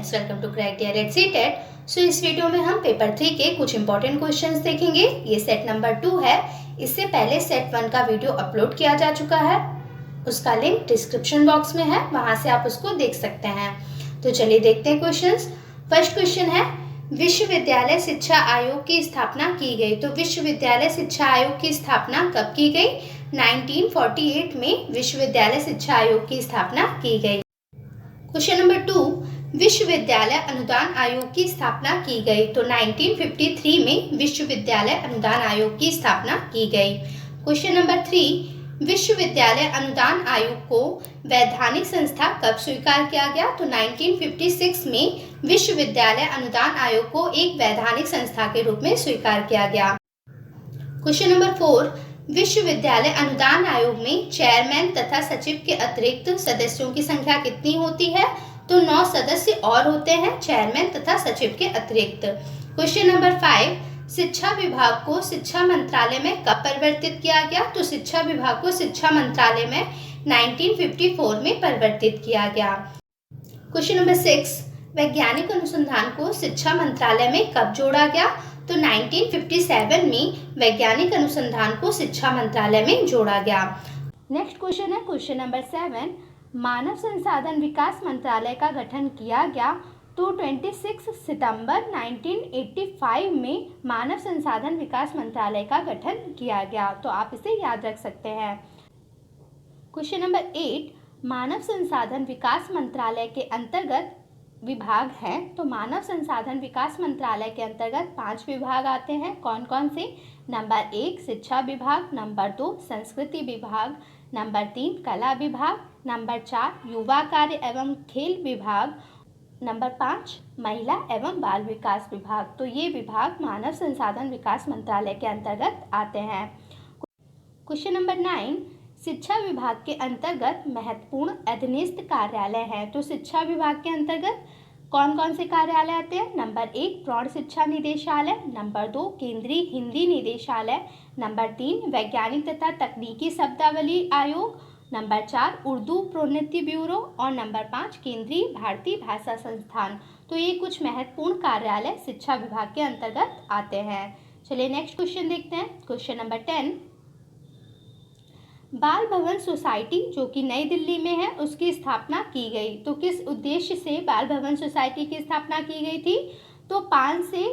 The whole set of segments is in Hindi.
Friends, welcome to crack dear at CTET. So इस वीडियो में हम पेपर 3 के कुछ इंपॉर्टेंट क्वेश्चंस देखेंगे। ये सेट नंबर 2 है। इससे पहले सेट 1 का वीडियो अपलोड किया जा चुका है, उसका लिंक डिस्क्रिप्शन बॉक्स में है, वहां से आप उसको देख सकते हैं। तो चलिए देखते हैं क्वेश्चंस। फर्स्ट क्वेश्चन है, विश्वविद्यालय शिक्षा आयोग की स्थापना की गई। तो विश्वविद्यालय शिक्षा आयोग की स्थापना कब की गई? 1948 में विश्वविद्यालय शिक्षा आयोग की स्थापना की गई। क्वेश्चन नंबर 2, विश्वविद्यालय अनुदान आयोग की स्थापना की गई। तो 1953 में विश्वविद्यालय अनुदान आयोग की स्थापना की गई। क्वेश्चन नंबर 3, विश्वविद्यालय अनुदान आयोग को वैधानिक संस्था कब स्वीकार किया गया? तो 1956 में विश्वविद्यालय अनुदान आयोग को एक वैधानिक संस्था के रूप में स्वीकार किया गया। क्वेश्चन नंबर 4, विश्वविद्यालय अनुदान आयोग में चेयरमैन तथा सचिव के अतिरिक्त सदस्यों की संख्या कितनी होती है? तो 9 सदस्य और होते हैं चेयरमैन तथा सचिव के अतिरिक्त। क्वेश्चन नंबर 5, शिक्षा विभाग को शिक्षा मंत्रालय में कब परिवर्तित किया गया? तो शिक्षा विभाग को शिक्षा मंत्रालय में 1954 में परिवर्तित किया गया। क्वेश्चन नंबर 6, वैज्ञानिक अनुसंधान को शिक्षा मंत्रालय में कब जोड़ा गया? तो 1957 में वैज्ञानिक अनुसंधान को शिक्षा मंत्रालय में जोड़ा गया। नेक्स्ट क्वेश्चन है क्वेश्चन नंबर 7, मानव संसाधन विकास मंत्रालय का गठन किया गया। तो 26 सितंबर 1985 में मानव संसाधन विकास मंत्रालय का गठन किया गया। तो आप इसे याद रख सकते हैं। क्वेश्चन नंबर 8, मानव संसाधन विकास मंत्रालय के अंतर्गत विभाग हैं। तो मानव संसाधन विकास मंत्रालय के अंतर्गत 5 विभाग आते हैं। कौन कौन से? नंबर 1 शिक्षा विभाग, नंबर 2 संस्कृति विभाग, नंबर 3 कला विभाग, नंबर 4 युवा कार्य एवं खेल विभाग, नंबर 5 महिला एवं बाल विकास विभाग। तो ये विभाग मानव संसाधन विकास मंत्रालय के अंतर्गत आते हैं। क्वेश्चन नंबर 9, शिक्षा विभाग के अंतर्गत महत्वपूर्ण अधीनस्थ कार्यालय हैं। तो शिक्षा विभाग के अंतर्गत कौन कौन से कार्यालय आते हैं? नंबर 1 प्रौढ़ शिक्षा निदेशालय, नंबर 2 केंद्रीय हिंदी निदेशालय, नंबर 3 वैज्ञानिक तथा तकनीकी शब्दावली आयोग, नंबर 4 उर्दू प्रोन्नति ब्यूरो और नंबर 5 केंद्रीय भारतीय भाषा संस्थान। तो ये कुछ महत्वपूर्ण कार्यालय शिक्षा विभाग के अंतर्गत आते हैं। चलिए नेक्स्ट क्वेश्चन देखते हैं। क्वेश्चन नंबर 10, बाल भवन सोसाइटी जो कि नई दिल्ली में है उसकी स्थापना की गई। तो किस उद्देश्य से बाल भवन सोसाइटी की स्थापना की गई थी? तो 5 से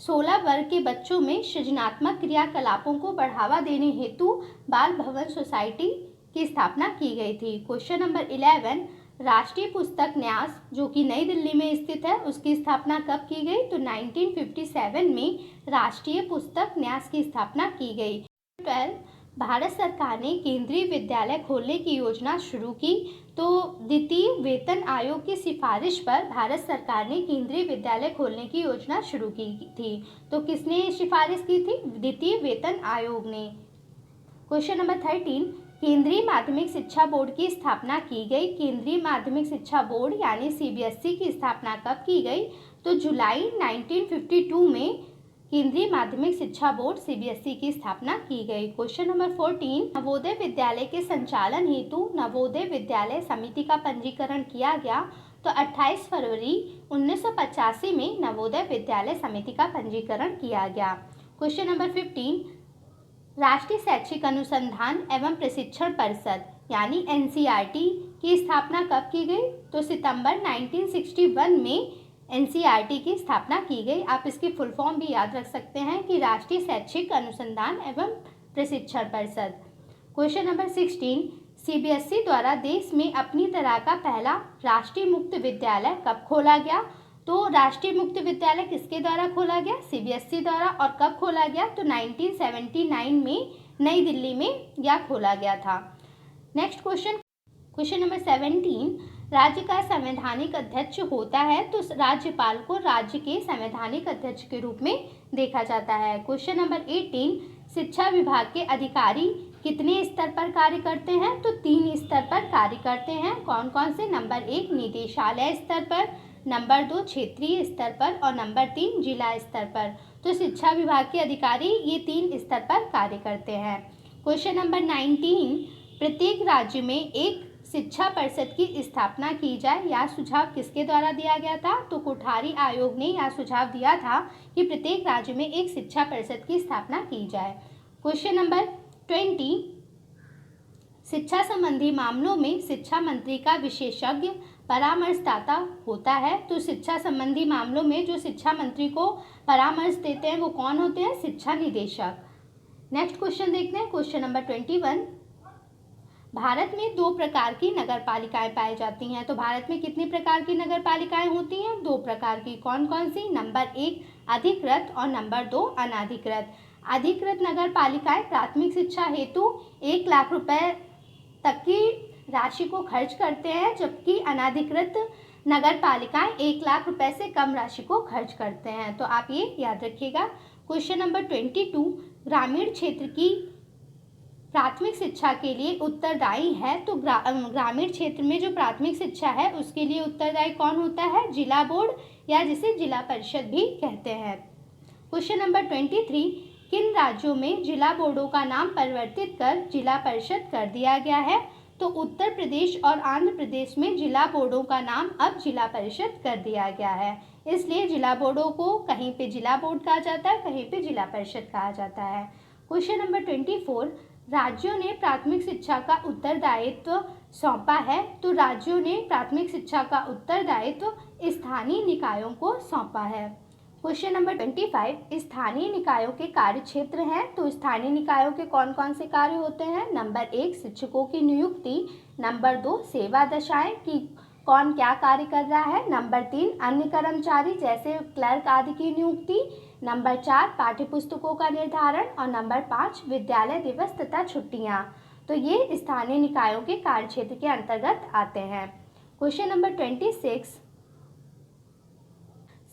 16 वर्ग के बच्चों में सृजनात्मक क्रियाकलापों को बढ़ावा देने हेतु बाल भवन सोसाइटी की स्थापना की गई थी। क्वेश्चन नंबर 11, राष्ट्रीय पुस्तक न्यास जो कि नई दिल्ली में स्थित है उसकी स्थापना कब की गई? तो 1957 में राष्ट्रीय पुस्तक न्यास की स्थापना की गई। 12, भारत सरकार ने केंद्रीय विद्यालय खोलने की योजना शुरू की। तो द्वितीय वेतन आयोग की सिफारिश पर भारत सरकार ने केंद्रीय विद्यालय खोलने की योजना शुरू की थी। तो किसने सिफारिश की थी? द्वितीय वेतन आयोग ने। क्वेश्चन नंबर 13, केंद्रीय माध्यमिक शिक्षा बोर्ड की स्थापना की गई। केंद्रीय माध्यमिक शिक्षा बोर्ड यानी CBSE की स्थापना कब की गई? तो जुलाई 1952 में केंद्रीय माध्यमिक शिक्षा बोर्ड CBSE की स्थापना की गई। क्वेश्चन नंबर 14, नवोदय विद्यालय के संचालन हेतु नवोदय विद्यालय समिति का पंजीकरण किया गया। तो 28 फरवरी 1985 में नवोदय विद्यालय समिति का पंजीकरण किया गया। क्वेश्चन नंबर 15, राष्ट्रीय शैक्षिक अनुसंधान एवं प्रशिक्षण परिषद यानी NCERT की स्थापना कब की गई? तो सितंबर 1961 में NCERT की स्थापना की गई। आप इसकी फुल फॉर्म भी याद रख सकते हैं कि राष्ट्रीय शैक्षिक अनुसंधान एवं प्रशिक्षण परिषद। क्वेश्चन नंबर 16, CBSE द्वारा देश में अपनी तरह का पहला राष्ट्रीय मुक्त विद्यालय कब खोला गया? तो राष्ट्रीय मुक्त विद्यालय किसके द्वारा खोला गया? CBSE द्वारा। और कब खोला गया? तो 1979 में नई दिल्ली में यह खोला गया था। नेक्स्ट क्वेश्चन नंबर 17, राज्य का संवैधानिक अध्यक्ष होता है। तो राज्यपाल को राज्य के संवैधानिक अध्यक्ष के रूप में देखा जाता है। क्वेश्चन नंबर 18, शिक्षा विभाग के अधिकारी कितने स्तर पर कार्य करते हैं? तो 3 स्तर पर कार्य करते हैं। कौन कौन से? नंबर 1 निदेशालय स्तर पर, नंबर 2 क्षेत्रीय स्तर पर और नंबर 3 जिला स्तर पर। तो शिक्षा विभाग के अधिकारी ये 3 स्तर पर कार्य करते हैं। क्वेश्चन नंबर 19, प्रत्येक राज्य में एक शिक्षा परिषद की स्थापना की जाए। यह सुझाव किसके द्वारा दिया गया था? तो कोठारी आयोग ने यह सुझाव दिया था कि प्रत्येक राज्य में एक शिक्षा परिषद की स्थापना की जाए। क्वेश्चन नंबर 20, शिक्षा संबंधी मामलों में शिक्षा मंत्री का विशेषज्ञ परामर्शदाता होता है। तो शिक्षा संबंधी मामलों में जो शिक्षा मंत्री को परामर्श देते हैं वो कौन होते हैं? शिक्षा निदेशक। नेक्स्ट क्वेश्चन देखते हैं, क्वेश्चन नंबर 21, भारत में 2 प्रकार की नगर पालिकाएं पाई जाती हैं। तो भारत में कितनी प्रकार की नगर पालिकाएं होती हैं? 2 प्रकार की। कौन कौन सी? नंबर 1 अधिकृत और नंबर 2 अनाधिकृत। अधिकृत नगर पालिकाएं प्राथमिक शिक्षा हेतु 1 लाख रुपए तक की राशि को खर्च करते हैं, जबकि अनाधिकृत नगर पालिकाएं 1 लाख रुपए से कम राशि को खर्च करते हैं। तो आप ये याद रखिएगा। क्वेश्चन नंबर 22, ग्रामीण क्षेत्र की प्राथमिक शिक्षा के लिए उत्तरदायी है। तो ग्रामीण क्षेत्र में जो प्राथमिक शिक्षा है उसके लिए उत्तरदायी कौन होता है? जिला बोर्ड, या जिसे जिला परिषद भी कहते हैं। क्वेश्चन नंबर 23, किन राज्यों में जिला बोर्डों का नाम परिवर्तित कर जिला परिषद कर दिया गया है? तो उत्तर प्रदेश और आंध्र प्रदेश में जिला बोर्डों का नाम अब जिला परिषद कर दिया गया है। इसलिए जिला बोर्डों को कहीं पे जिला बोर्ड कहा जाता है, कहीं पे जिला परिषद कहा जाता है। क्वेश्चन नंबर 24, राज्यों ने प्राथमिक शिक्षा का उत्तरदायित्व सौंपा है। तो राज्यों ने प्राथमिक शिक्षा का उत्तरदायित्व स्थानीय निकायों को सौंपा है। क्वेश्चन नंबर 25, स्थानीय निकायों के कार्य क्षेत्र हैं। तो स्थानीय निकायों के कौन कौन से कार्य होते हैं? नंबर 1 शिक्षकों की नियुक्ति, नंबर 2 सेवा दशाएं कि कौन क्या कार्य कर रहा है, नंबर 3 अन्य कर्मचारी जैसे क्लर्क आदि की नियुक्ति, नंबर 4 पाठ्यपुस्तकों का निर्धारण और नंबर 5 विद्यालय दिवस तथा छुट्टियां। तो ये स्थानीय निकायों के कार्य क्षेत्र के अंतर्गत आते हैं। क्वेश्चन नंबर 26,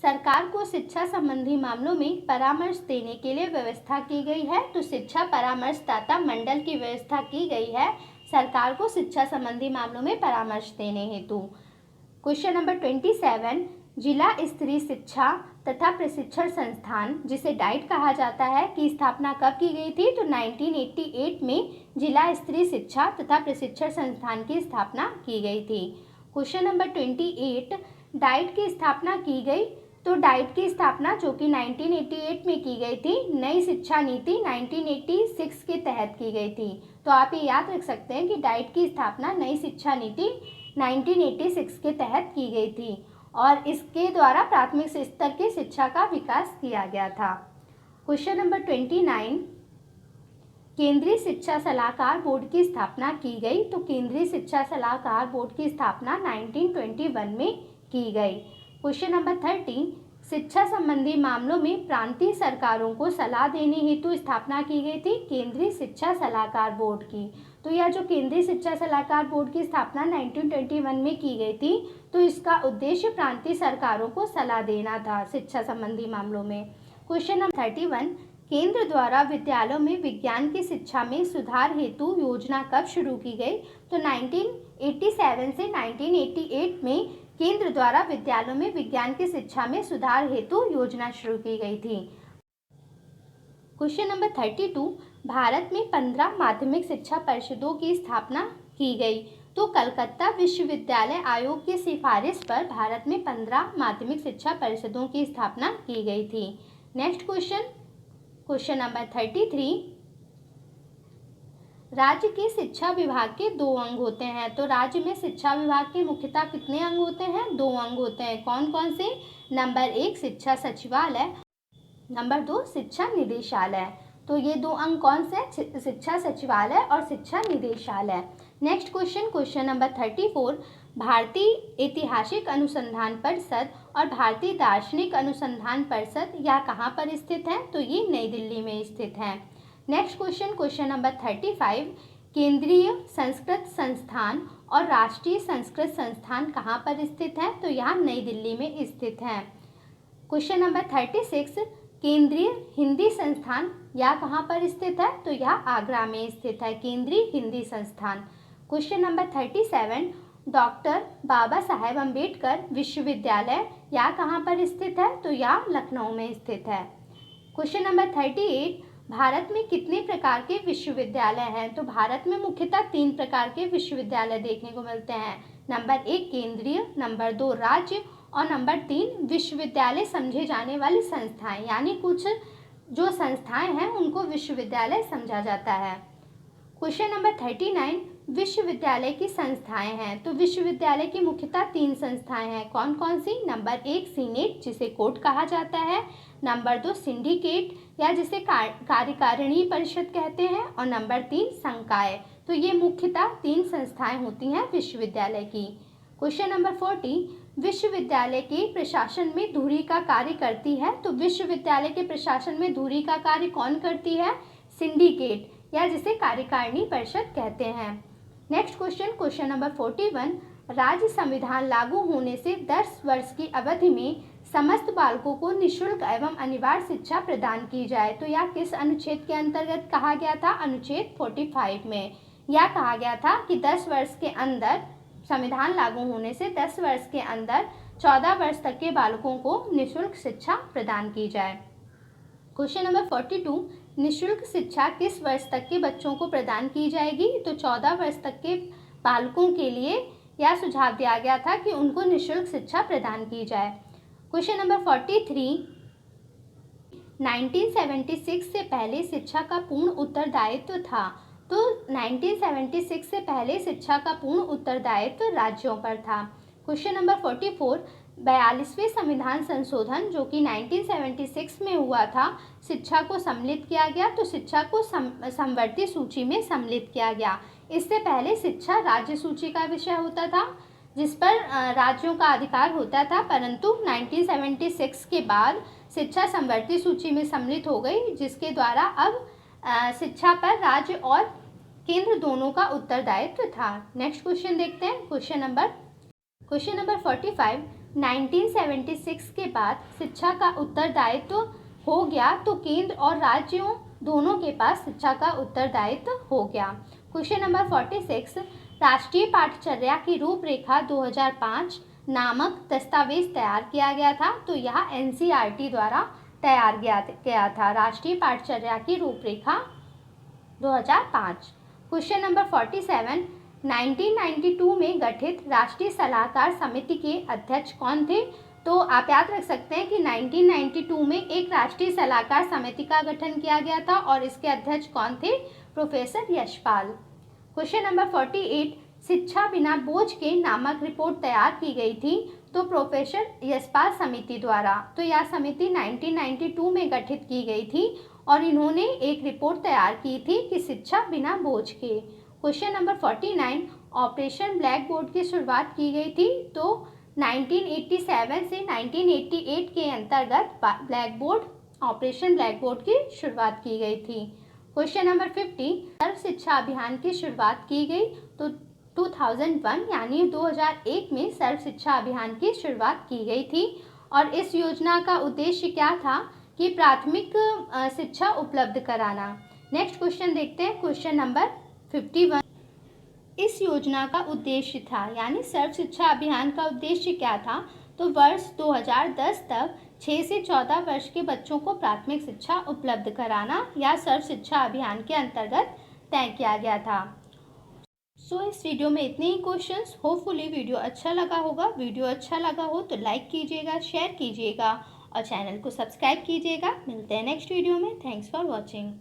सरकार को शिक्षा संबंधी मामलों में परामर्श देने के लिए व्यवस्था की गई है। तो शिक्षा परामर्शदाता मंडल की व्यवस्था की गई है सरकार को शिक्षा संबंधी मामलों में परामर्श देने हेतु। क्वेश्चन नंबर 27, जिला स्तरीय शिक्षा तथा प्रशिक्षण संस्थान जिसे डाइट कहा जाता है की स्थापना कब की गई थी? तो 1988 में जिला स्तरीय शिक्षा तथा प्रशिक्षण संस्थान की स्थापना की गई थी। क्वेश्चन नंबर 28, डाइट की स्थापना की गई। तो डाइट की स्थापना जो कि 1988 में की गई थी, नई शिक्षा नीति 1986 के तहत की गई थी। तो आप ये याद रख सकते हैं कि डाइट की स्थापना नई शिक्षा नीति 1986 के तहत की गई थी और इसके द्वारा प्राथमिक स्तर की शिक्षा का विकास किया गया था। क्वेश्चन नंबर 29, केंद्रीय शिक्षा सलाहकार बोर्ड की स्थापना की गई। तो केंद्रीय शिक्षा सलाहकार बोर्ड की स्थापना 1921 में की गई। क्वेश्चन नंबर 30, शिक्षा संबंधी मामलों में प्रांतीय सरकारों को सलाह देने हेतु स्थापना की गई थी केंद्रीय शिक्षा सलाहकार बोर्ड की। तो यह जो केंद्रीय शिक्षा सलाहकार बोर्ड की स्थापना 1921 में की गई थी, तो इसका उद्देश्य प्रांतीय सरकारों को सलाह देना था शिक्षा संबंधी मामलों में। क्वेश्चन नंबर 31, केंद्र द्वारा विद्यालयों में विज्ञान की शिक्षा में सुधार हेतु योजना कब शुरू की गई? तो 1987 से 1988 में केंद्र द्वारा विद्यालयों में विज्ञान की शिक्षा में सुधार हेतु योजना शुरू की गई थी। क्वेश्चन नंबर 32, भारत में 15 माध्यमिक शिक्षा परिषदों की स्थापना की गई। तो कलकत्ता विश्वविद्यालय आयोग की सिफारिश पर भारत में 15 माध्यमिक शिक्षा परिषदों की स्थापना की गई थी। नेक्स्ट क्वेश्चन, क्वेश्चन नंबर 33, राज्य के शिक्षा विभाग के 2 अंग होते हैं। तो राज्य में शिक्षा विभाग के मुख्यतः कितने अंग होते हैं? 2 अंग होते हैं। कौन कौन से? नंबर 1 शिक्षा सचिवालय, नंबर 2 शिक्षा निदेशालय। तो ये 2 अंग कौन से? शिक्षा सचिवालय और शिक्षा निदेशालय। नेक्स्ट क्वेश्चन, क्वेश्चन नंबर 34, भारतीय ऐतिहासिक अनुसंधान परिषद और भारतीय दार्शनिक अनुसंधान परिषद यह कहाँ पर स्थित है? तो ये नई दिल्ली में स्थित है। नेक्स्ट क्वेश्चन, क्वेश्चन नंबर 35, केंद्रीय संस्कृत संस्थान और राष्ट्रीय संस्कृत संस्थान कहाँ पर स्थित है? तो यहाँ नई दिल्ली में स्थित है। क्वेश्चन नंबर 36, केंद्रीय हिंदी संस्थान यह कहाँ पर स्थित है? तो यह आगरा में स्थित है, केंद्रीय हिंदी संस्थान। Question number 37, doctor Baba Saheb Ambedkar विश्वविद्यालय यह कहाँ पर स्थित है? तो यह लखनऊ में स्थित है। क्वेश्चन नंबर 38, भारत में कितने प्रकार के विश्वविद्यालय हैं? तो भारत में मुख्यतः 3 प्रकार के विश्वविद्यालय देखने को मिलते हैं। नंबर 1 केंद्रीय, नंबर 2 राज्य और नंबर 3 विश्वविद्यालय समझे जाने वाली संस्थाएं, यानी कुछ जो संस्थाएं हैं उनको विश्वविद्यालय समझा जाता है। क्वेश्चन नंबर 39 विश्वविद्यालय की संस्थाएं हैं। तो विश्वविद्यालय की मुख्यतः 3 संस्थाएं हैं। कौन कौन सी? नंबर 1 सीनेट, जिसे कोर्ट कहा जाता है, नंबर 2 सिंडिकेट या जिसे कार्यकारिणी परिषद कहते हैं, और नंबर 3 संकाय। तो ये मुख्यतः 3 संस्थाएं होती हैं विश्वविद्यालय की। क्वेश्चन नंबर 40 विश्वविद्यालय के प्रशासन में धुरी का कार्य करती है। तो विश्वविद्यालय के प्रशासन में धुरी का कार्य कौन करती है? सिंडिकेट या जिसे कार्यकारिणी परिषद कहते हैं। नेक्स्ट क्वेश्चन नंबर 41 राज्य संविधान लागू होने से 10 वर्ष की अवधि में समस्त बालकों को निःशुल्क एवं अनिवार्य शिक्षा प्रदान की जाए। तो यह किस अनुच्छेद के अंतर्गत कहा गया था? अनुच्छेद 45 में। यह कहा गया था कि 10 वर्ष के अंदर, संविधान लागू होने से 10 वर्ष के अंदर 14 वर्ष तक के बालकों को निःशुल्क शिक्षा प्रदान की जाए। क्वेश्चन नंबर 42 निःशुल्क शिक्षा किस वर्ष तक के बच्चों को प्रदान की जाएगी? तो 14 वर्ष तक के बालकों के लिए यह सुझाव दिया गया था कि उनको निःशुल्क शिक्षा प्रदान की जाए। क्वेश्चन नंबर 43 1976 से पहले शिक्षा का पूर्ण उत्तरदायित्व था। तो 1976 से पहले शिक्षा का पूर्ण उत्तरदायित्व राज्यों पर था। क्वेश्चन नंबर 44 42वें संविधान संशोधन जो कि 1976 में हुआ था, शिक्षा को सम्मिलित किया गया। तो शिक्षा को समवर्ती सूची में सम्मिलित किया गया। इससे पहले शिक्षा राज्य सूची का विषय होता था, जिस पर राज्यों का अधिकार होता था, परंतु 1976 के बाद शिक्षा समवर्ती सूची में सम्मिलित हो गई, जिसके द्वारा अब शिक्षा पर राज्य और केंद्र दोनों का उत्तरदायित्व था। नेक्स्ट क्वेश्चन देखते हैं। क्वेश्चन नंबर 45 1976 के बाद शिक्षा का उत्तरदायित्व हो गया, तो केंद्र और राज्यों दोनों के पास शिक्षा का उत्तरदायित्व हो गया। क्वेश्चन नंबर 46 राष्ट्रीय पाठचर्या की रूपरेखा 2005 नामक दस्तावेज तैयार किया गया था। तो यह NCERT द्वारा तैयार गया था, राष्ट्रीय पाठचर्या की रूपरेखा 2005। क्वेश्चन नंबर 47 1992 में गठित राष्ट्रीय सलाहकार समिति के अध्यक्ष कौन थे? तो आप याद रख सकते हैं कि 1992 में एक राष्ट्रीय सलाहकार समिति का गठन किया गया था और इसके अध्यक्ष कौन थे? प्रोफेसर यशपाल। क्वेश्चन नंबर 48 शिक्षा बिना बोझ के नामक रिपोर्ट तैयार की गई थी। तो प्रोफेसर यशपाल समिति द्वारा। तो यह समिति 1992 में गठित की गई थी और इन्होंने एक रिपोर्ट तैयार की थी कि शिक्षा बिना बोझ के। Question number 49 operation black board की शुरुआत की गई थी। तो 1987 से 1988 के अंतर्गत ऑपरेशन ब्लैक बोर्ड की शुरुआत की गई थी। क्वेश्चन नंबर 50 सर्व शिक्षा अभियान की शुरुआत की गई। तो 2001 यानी 2001 में सर्व शिक्षा अभियान की शुरुआत की गई थी और इस योजना का उद्देश्य क्या था? कि प्राथमिक शिक्षा उपलब्ध कराना। नेक्स्ट क्वेश्चन देखते हैं। क्वेश्चन नंबर 51 इस योजना का उद्देश्य था, यानी सर्व शिक्षा अभियान का उद्देश्य क्या था? तो वर्ष 2010 तक 6 से 14 वर्ष के बच्चों को प्राथमिक शिक्षा उपलब्ध कराना या सर्व शिक्षा अभियान के अंतर्गत तय किया गया था। इस वीडियो में इतने ही क्वेश्चंस। होपफुली वीडियो अच्छा लगा होगा। वीडियो अच्छा लगा हो तो लाइक कीजिएगा, शेयर कीजिएगा और चैनल को सब्सक्राइब कीजिएगा। मिलते हैं नेक्स्ट वीडियो में। Thanks for watching.